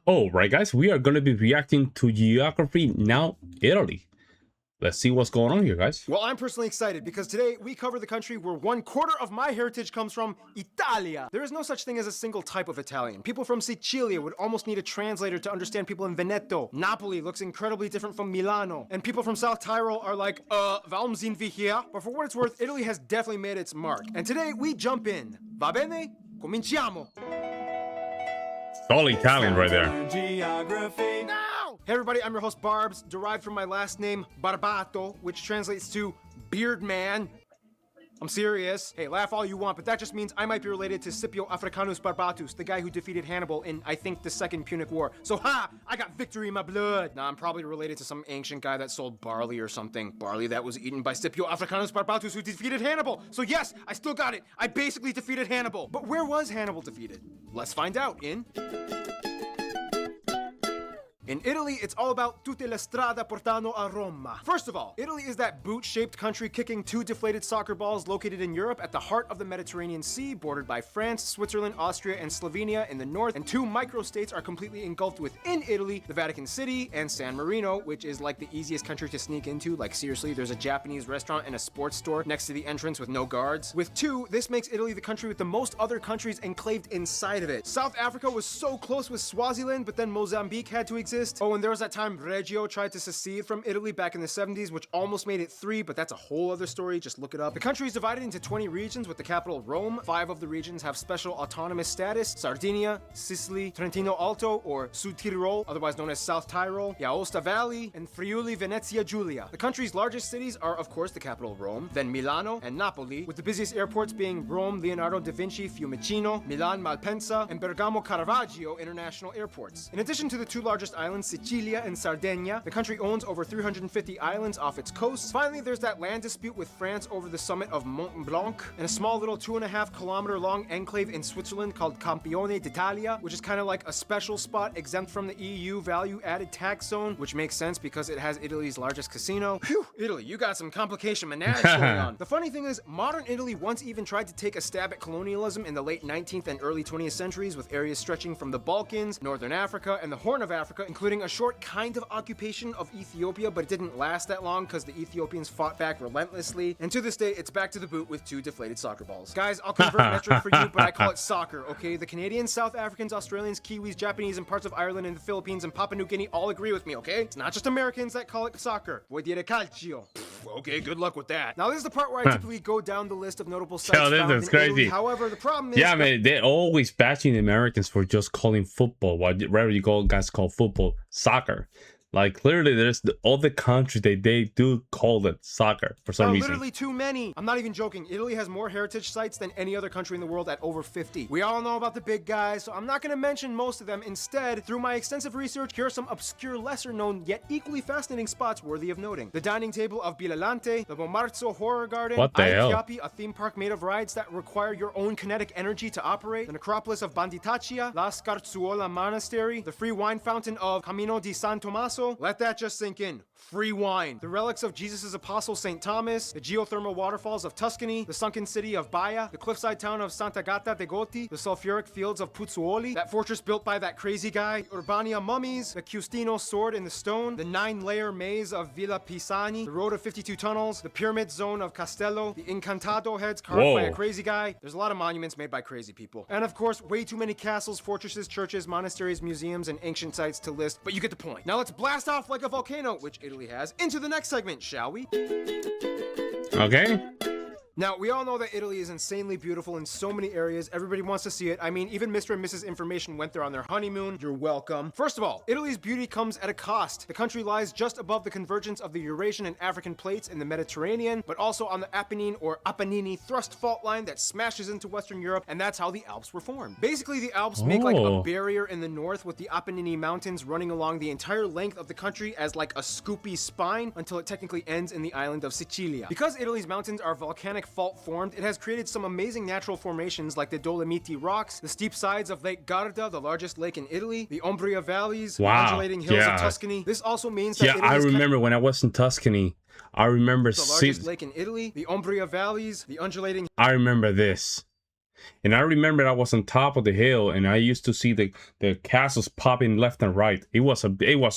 Oh, right, guys, we are going to be reacting to Geography Now Italy. Let's see what's going on here, guys. Well, I'm personally excited because today we cover the country where 1/4 of my heritage comes from, Italia. There is no such thing as a single type of Italian. People from Sicilia would almost need a translator to understand people in Veneto. Napoli looks incredibly different from Milano. And people from South Tyrol are like, warum sind wir hier? But for what it's worth, Italy has definitely made its mark. And today we jump in. Va bene? Cominciamo! It's all Italian right there. Geography now! Hey everybody, I'm your host Barbs, derived from my last name Barbato, which translates to beard man. I'm serious. Hey, laugh all you want, but that just means I might be related to Scipio Africanus Barbatus, the guy who defeated Hannibal in, I think, the Second Punic War. So ha! I got victory in my blood! Nah, I'm probably related to some ancient guy that sold barley or something. Barley that was eaten by Scipio Africanus Barbatus who defeated Hannibal! So yes, I still got it! I basically defeated Hannibal! But where was Hannibal defeated? Let's find out in Italy, it's all about tutte le strade portano a Roma. First of all, Italy is that boot-shaped country kicking two deflated soccer balls located in Europe at the heart of the Mediterranean Sea, bordered by France, Switzerland, Austria, and Slovenia in the north, and two microstates are completely engulfed within Italy, the Vatican City and San Marino, which is like the easiest country to sneak into. Like seriously, there's a Japanese restaurant and a sports store next to the entrance with no guards. With two, this makes Italy the country with the most other countries enclaved inside of it. South Africa was so close with Swaziland, but then Mozambique had to exist. Oh, and there was that time Reggio tried to secede from Italy back in the 70s, which almost made it 3, but that's a whole other story. Just look it up. The country is divided into 20 regions with the capital Rome. 5 of the regions have special autonomous status: Sardinia, Sicily, Trentino Alto or Sud Tirol, otherwise known as South Tyrol, the Aosta Valley, and Friuli Venezia Giulia. The country's largest cities are, of course, the capital Rome, then Milano and Napoli, with the busiest airports being Rome Leonardo da Vinci Fiumicino, Milan Malpensa, and Bergamo Caravaggio international airports. In addition to the 2 largest islands, Sicilia and Sardinia, the country owns over 350 islands off its coast. Finally, there's that land dispute with France over the summit of Mont Blanc, and a small little 2.5-kilometer long enclave in Switzerland called Campione d'Italia, which is kind of like a special spot exempt from the EU value-added tax zone, which makes sense because it has Italy's largest casino. Phew, Italy, you got some complication menagerie going on. The funny thing is, modern Italy once even tried to take a stab at colonialism in the late 19th and early 20th centuries, with areas stretching from the Balkans, Northern Africa, and the Horn of Africa, including a short kind of occupation of Ethiopia, but it didn't last that long because the Ethiopians fought back relentlessly. And to this day, it's back to the boot with 2 deflated soccer balls. Guys, I'll convert metric for you, but I call it soccer, okay? The Canadians, South Africans, Australians, Kiwis, Japanese, and parts of Ireland and the Philippines and Papua New Guinea all agree with me, okay? It's not just Americans that call it soccer. Vuoi dire calcio? Okay, good luck with that. Now, this is the part where I typically go down the list of notable sites found in Italy. However, the problem is... Yeah, man, they're always bashing the Americans for just calling football, whatever you guys call football, soccer. Like, clearly, there's all the countries they do call it soccer for some reason. Literally too many. I'm not even joking. Italy has more heritage sites than any other country in the world at over 50. We all know about the big guys, so I'm not going to mention most of them. Instead, through my extensive research, here are some obscure, lesser-known, yet equally fascinating spots worthy of noting. The dining table of Bilalante, the Bomarzo Horror Garden, what the hell? Chiapi, a theme park made of rides that require your own kinetic energy to operate, the necropolis of Banditaccia, La Scarzuola Monastery, the free wine fountain of Camino di San Tommaso. Let that just sink in. Free wine. The relics of Jesus' apostle St. Thomas, the geothermal waterfalls of Tuscany, the sunken city of Baia, the cliffside town of Sant'Agata de Goti, the sulfuric fields of Pozzuoli, that fortress built by that crazy guy, Urbania mummies, the Custino sword in the stone, the 9-layer maze of Villa Pisani, the road of 52 tunnels, the pyramid zone of Castello, the Incantado heads carved by a crazy guy. There's a lot of monuments made by crazy people. And of course, way too many castles, fortresses, churches, monasteries, museums, and ancient sites to list, but you get the point. Now let's blast off like a volcano, which Italy has, into the next segment, shall we? Okay. Now, we all know that Italy is insanely beautiful in so many areas. Everybody wants to see it. I mean, even Mr. and Mrs. Information went there on their honeymoon. You're welcome. First of all, Italy's beauty comes at a cost. The country lies just above the convergence of the Eurasian and African plates in the Mediterranean, but also on the Apennine or Apennini thrust fault line that smashes into Western Europe, and that's how the Alps were formed. Basically, the Alps make like a barrier in the north with the Apennine mountains running along the entire length of the country as like a scoopy spine until it technically ends in the island of Sicilia. Because Italy's mountains are volcanic fault formed, it has created some amazing natural formations like the Dolomiti rocks, the steep sides of Lake Garda, the largest lake in Italy, the Umbria valleys, the undulating hills of Tuscany. This also means that I remember when I was in Tuscany, I remember the largest lake in Italy, the Umbria valleys, the undulating... I remember this. And I remember I was on top of the hill, and I used to see the castles popping left and right. It was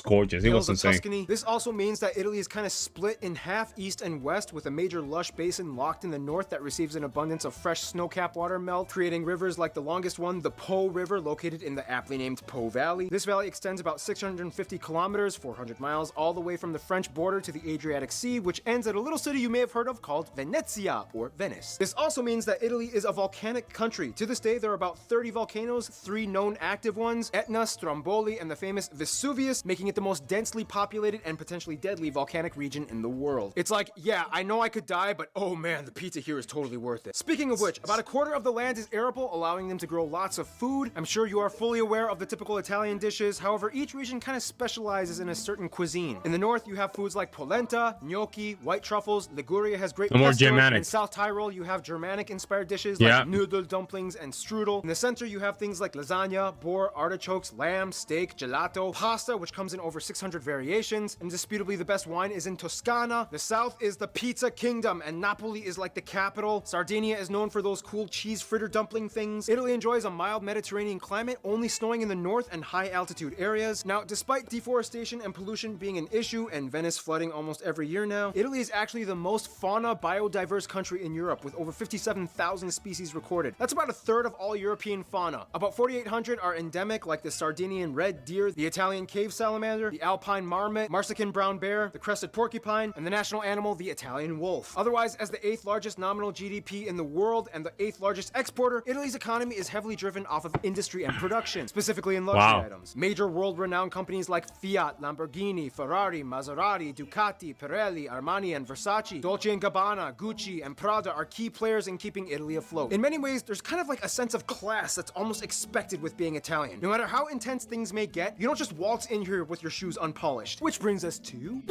gorgeous. It was insane. Tuscany. This also means that Italy is kind of split in half east and west, with a major lush basin locked in the north that receives an abundance of fresh snow-capped water melt, creating rivers like the longest one, the Po River, located in the aptly named Po Valley. This valley extends about 650 kilometers, 400 miles, all the way from the French border to the Adriatic Sea, which ends at a little city you may have heard of called Venezia, or Venice. This also means that Italy is a volcanic country. To this day, there are about 30 volcanoes, 3 known active ones, Etna, Stromboli, and the famous Vesuvius, making it the most densely populated and potentially deadly volcanic region in the world. It's like, yeah, I know I could die, but oh man, the pizza here is totally worth it. Speaking of which, about a quarter of the land is arable, allowing them to grow lots of food. I'm sure you are fully aware of the typical Italian dishes. However, each region kind of specializes in a certain cuisine. In the north, you have foods like polenta, gnocchi, white truffles. Liguria has great more pesto. Germanic. In South Tyrol, you have Germanic-inspired dishes like noodle dumplings and strudel. In the center, you have things like lasagna, boar, artichokes, lamb, steak, gelato, pasta, which comes in over 600 variations. Indisputably, the best wine is in Toscana. The south is the pizza kingdom, and Napoli is like the capital. Sardinia is known for those cool cheese fritter dumpling things. Italy enjoys a mild Mediterranean climate, only snowing in the north and high altitude areas. Now, despite deforestation and pollution being an issue, and Venice flooding almost every year now, Italy is actually the most fauna biodiverse country in Europe, with over 57,000 species recorded. That's about a third of all European fauna. About 4,800 are endemic, like the Sardinian red deer, the Italian cave salamander, the alpine marmot, Marsican brown bear, the crested porcupine, and the national animal, the Italian wolf. Otherwise, as the 8th largest nominal GDP in the world and the 8th largest exporter, Italy's economy is heavily driven off of industry and production, specifically in luxury items. Major world-renowned companies like Fiat, Lamborghini, Ferrari, Maserati, Ducati, Pirelli, Armani, and Versace, Dolce & Gabbana, Gucci, and Prada are key players in keeping Italy afloat. In many ways, there's kind of like a sense of class that's almost expected with being Italian. No matter how intense things may get, you don't just waltz in here with your shoes unpolished. Which brings us to...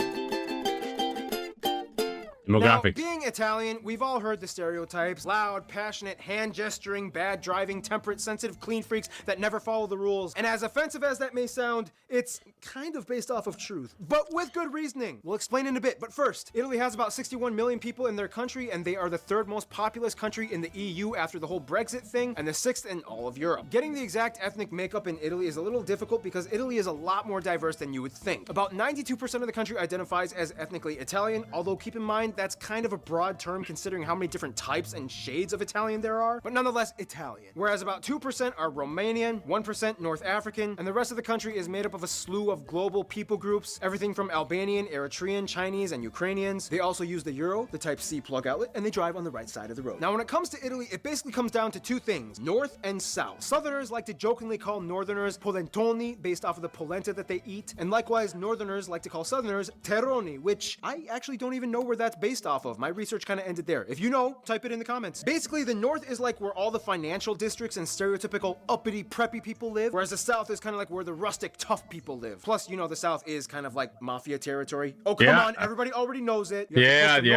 Now, being Italian, we've all heard the stereotypes: loud, passionate, hand-gesturing, bad driving, temperate, sensitive, clean freaks that never follow the rules. And as offensive as that may sound, it's kind of based off of truth, but with good reasoning. We'll explain in a bit, but first, Italy has about 61 million people in their country, and they are the 3rd most populous country in the EU after the whole Brexit thing, and the 6th in all of Europe. Getting the exact ethnic makeup in Italy is a little difficult because Italy is a lot more diverse than you would think. About 92% of the country identifies as ethnically Italian, although keep in mind that's kind of a broad term considering how many different types and shades of Italian there are, but nonetheless Italian. Whereas about 2% are Romanian, 1% North African, and the rest of the country is made up of a slew of global people groups, everything from Albanian, Eritrean, Chinese, and Ukrainians. They also use the euro, the Type C plug outlet, and they drive on the right side of the road. Now, when it comes to Italy, it basically comes down to 2 things: north and south. Southerners like to jokingly call northerners polentoni, based off of the polenta that they eat, and likewise northerners like to call southerners terroni, which I actually don't even know where that's based off of. My research kind of ended there. If you know, type it in the comments. Basically, the north is like where all the financial districts and stereotypical uppity preppy people live, whereas the south is kind of like where the rustic tough people live. Plus, you know, the south is kind of like mafia territory. Oh, come on, everybody already knows it. Everybody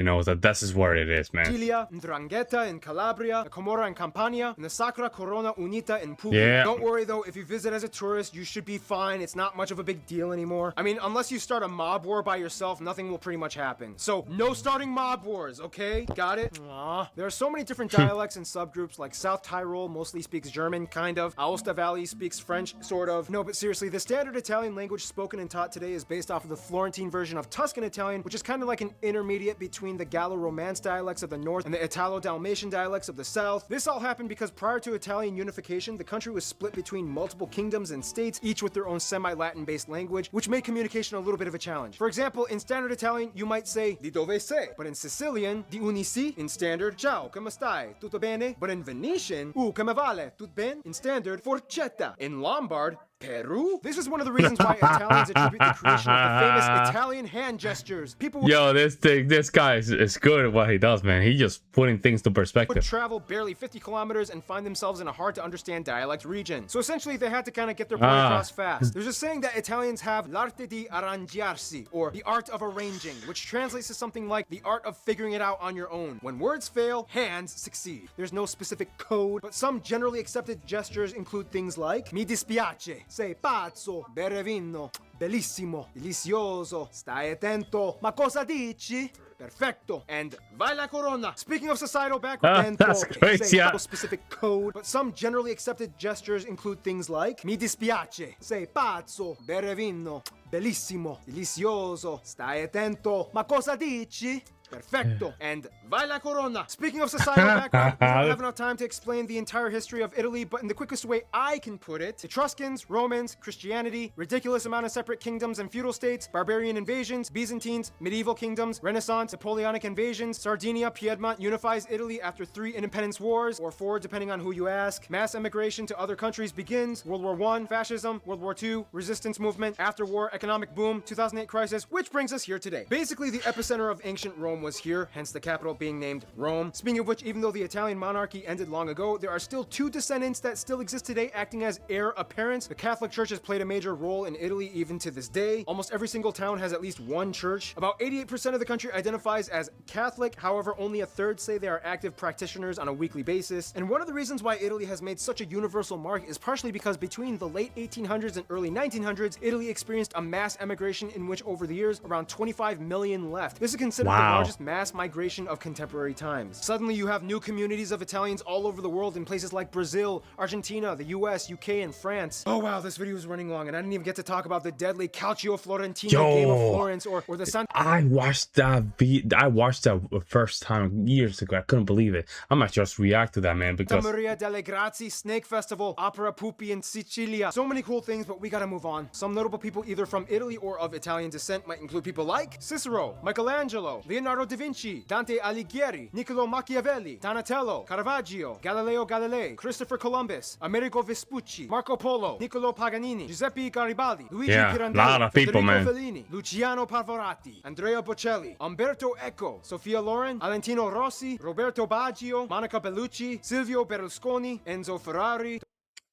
knows that. This is where it is, man. Sicilia, Ndrangheta in Calabria, the Camorra in Campania, and the Sacra Corona Unita in Puglia. Don't worry though, if you visit as a tourist, you should be fine. It's not much of a big deal anymore. I mean, unless you start a mob war by yourself, nothing will pretty much happen. So, no starting mob wars, okay? Got it? Aww. There are so many different dialects and subgroups, like South Tyrol mostly speaks German, kind of. Aosta Valley speaks French, sort of. No, but seriously, the standard Italian language spoken and taught today is based off of the Florentine version of Tuscan Italian, which is kind of like an intermediate between the Gallo-Romance dialects of the north and the Italo-Dalmatian dialects of the south. This all happened because prior to Italian unification, the country was split between multiple kingdoms and states, each with their own semi-Latin based language, which made communication a little bit of a challenge. For example, in standard Italian, you might say di dove sei, but in Sicilian, di unisi. In standard, ciao, come stai, tutto bene? But in Venetian, come vale, tut ben? In standard, forchetta. In Lombard, Peru? This is one of the reasons why Italians attribute the creation of the famous Italian hand gestures. People this guy is good at what he does, man. He just putting things to perspective. Would travel barely 50 kilometers and find themselves in a hard to understand dialect region. So essentially they had to kind of get their point across fast. There's a saying that Italians have l'arte di arrangiarsi, or the art of arranging, which translates to something like the art of figuring it out on your own. When words fail, hands succeed. There's no specific code, but some generally accepted gestures include things like mi dispiace, sei pazzo, bere vino, bellissimo, delizioso, stai attento, ma cosa dici? Perfecto. And vai la corona. Speaking of societal background, that's crazy. say a specific code, but some generally accepted gestures include things like mi dispiace, sei pazzo, bere vino, bellissimo, delicioso, stai attento, ma cosa dici? Perfecto. And vai la corona. Speaking of societal background, we don't have enough time to explain the entire history of Italy, but in the quickest way I can put it, Etruscans, Romans, Christianity, ridiculous amount of separate kingdoms and feudal states, barbarian invasions, Byzantines, medieval kingdoms, Renaissance, Napoleonic invasions, Sardinia, Piedmont unifies Italy after 3 independence wars, or 4 depending on who you ask. Mass emigration to other countries begins, World War I, fascism, World War II, resistance movement, after war, economic boom, 2008 crisis, which brings us here today. Basically, the epicenter of ancient Rome was here, hence the capital being named Rome. Speaking of which, even though the Italian monarchy ended long ago, there are still 2 descendants that still exist today acting as heir apparents. The Catholic Church has played a major role in Italy even to this day. Almost every single town has at least one church. About 88% of the country identifies as Catholic, however, only a third say they are active practitioners on a weekly basis. And one of the reasons why Italy has made such a universal mark is partially because between the late 1800s and early 1900s, Italy experienced a mass emigration in which over the years, around 25 million left. This is considered the largest mass migration of contemporary times. Suddenly you have new communities of Italians all over the world in places like Brazil, Argentina, the US, UK, and France. Oh wow, this video is running long and I didn't even get to talk about the deadly Calcio Florentino game of Florence or the San... I watched that the first time years ago. I couldn't believe it. I might just react to that, man, because Maria delle Grazie Snake Festival, Opera Pupi in Sicilia. So many cool things, but we gotta move on. Some notable people either from Italy or of Italian descent might include people like Cicero, Michelangelo, Leonardo da Vinci, Dante Alighieri, Niccolo Machiavelli, Donatello, Caravaggio, Galileo Galilei, Christopher Columbus, Amerigo Vespucci, Marco Polo, Niccolo Paganini, Giuseppe Garibaldi, Luigi Pirandelli, lot of people, Federico man. Fellini, Luciano Pavarotti, Andrea Bocelli, Umberto Eco, Sofia Loren, Valentino Rossi, Roberto Baggio, Monica Bellucci, Silvio Berlusconi, Enzo Ferrari,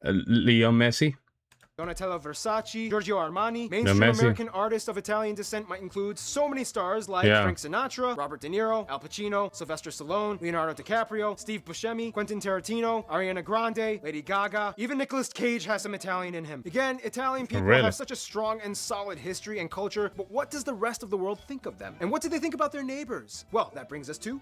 Leo Messi, Donatello Versace, Giorgio Armani. Mainstream American artists of Italian descent might include so many stars like Frank Sinatra, Robert De Niro, Al Pacino, Sylvester Stallone, Leonardo DiCaprio, Steve Buscemi, Quentin Tarantino, Ariana Grande, Lady Gaga. Even Nicolas Cage has some Italian in him. Again, Italian people have such a strong and solid history and culture, but what does the rest of the world think of them? And what do they think about their neighbors? Well, that brings us to...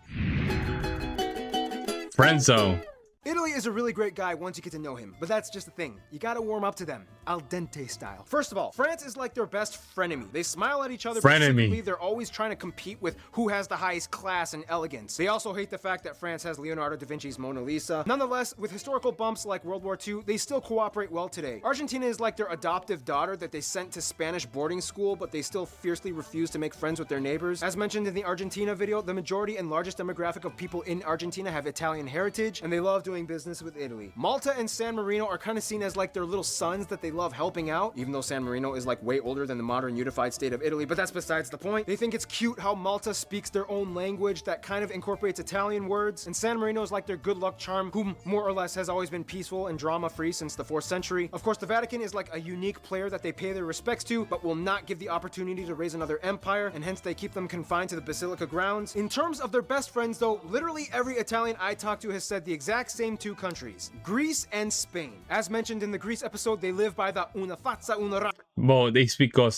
Friend Zone. Italy is a really great guy once you get to know him, but that's just the thing. You gotta warm up to them, al dente style. First of all, France is like their best frenemy. They smile at each other, but secretly they're always trying to compete with who has the highest class and elegance. They also hate the fact that France has Leonardo da Vinci's Mona Lisa. Nonetheless, with historical bumps like World War II, they still cooperate well today. Argentina is like their adoptive daughter that they sent to Spanish boarding school, but they still fiercely refuse to make friends with their neighbors. As mentioned in the Argentina video, the majority and largest demographic of people in Argentina have Italian heritage, and they love doing business with Italy. Malta and San Marino are kind of seen as like their little sons that they love helping out, even though San Marino is like way older than the modern unified state of Italy, but that's besides the point. They think it's cute how Malta speaks their own language that kind of incorporates Italian words, and San Marino is like their good luck charm, who more or less has always been peaceful and drama-free since the 4th century. Of course, the Vatican is like a unique player that they pay their respects to, but will not give the opportunity to raise another empire, and hence they keep them confined to the Basilica grounds. In terms of their best friends though, literally every Italian I talked to has said the exact same 2 countries, Greece and Spain. As mentioned in the Greece episode, they live by the una faccia una razza. Well, they speak because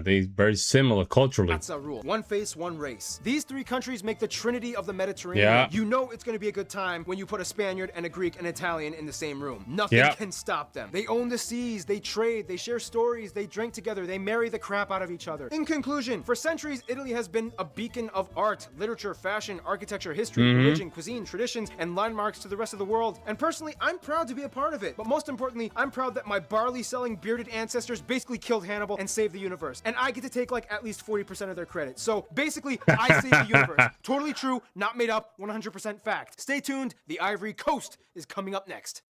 they very similar culturally. Rule. One face, one race. These 3 countries make the trinity of the Mediterranean. You know it's going to be a good time when you put a Spaniard and a Greek and Italian in the same room. Nothing can stop them. They own the seas, they trade, they share stories, they drink together, they marry the crap out of each other. In conclusion, for centuries, Italy has been a beacon of art, literature, fashion, architecture, history, religion, cuisine, traditions, and landmarks to the rest of the world. And personally, I'm proud to be a part of it. But most importantly, I'm proud that my barley-selling bearded ancestors basically killed Hannibal and saved the universe. And I get to take like at least 40% of their credit. So basically, I saved the universe. Totally true, not made up, 100% fact. Stay tuned, the Ivory Coast is coming up next.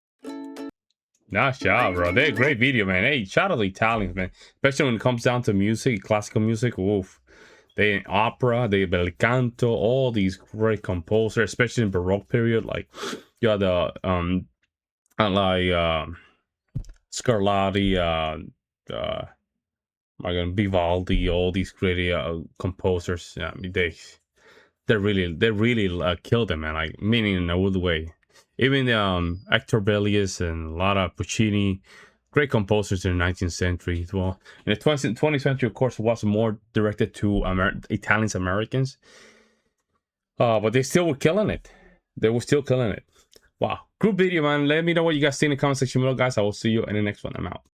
Nice job, bro. They're a great video, man. Hey, shout out to the Italians, man. Especially when it comes down to music, classical music. Oof. They in opera, they bel canto, all these great composers, especially in Baroque period. Like you had the Scarlatti, Vivaldi, all these great composers. Yeah, I mean, they really killed them, man. Like meaning in a good way. Even Hector Berlioz and a lot of Puccini, great composers in the 19th century as well. In the 20th century, of course, was more directed to Italians Americans. But they still were killing it. They were still killing it. Wow. Group video, man. Let me know what you guys think in the comment section below, guys. I will see you in the next one. I'm out.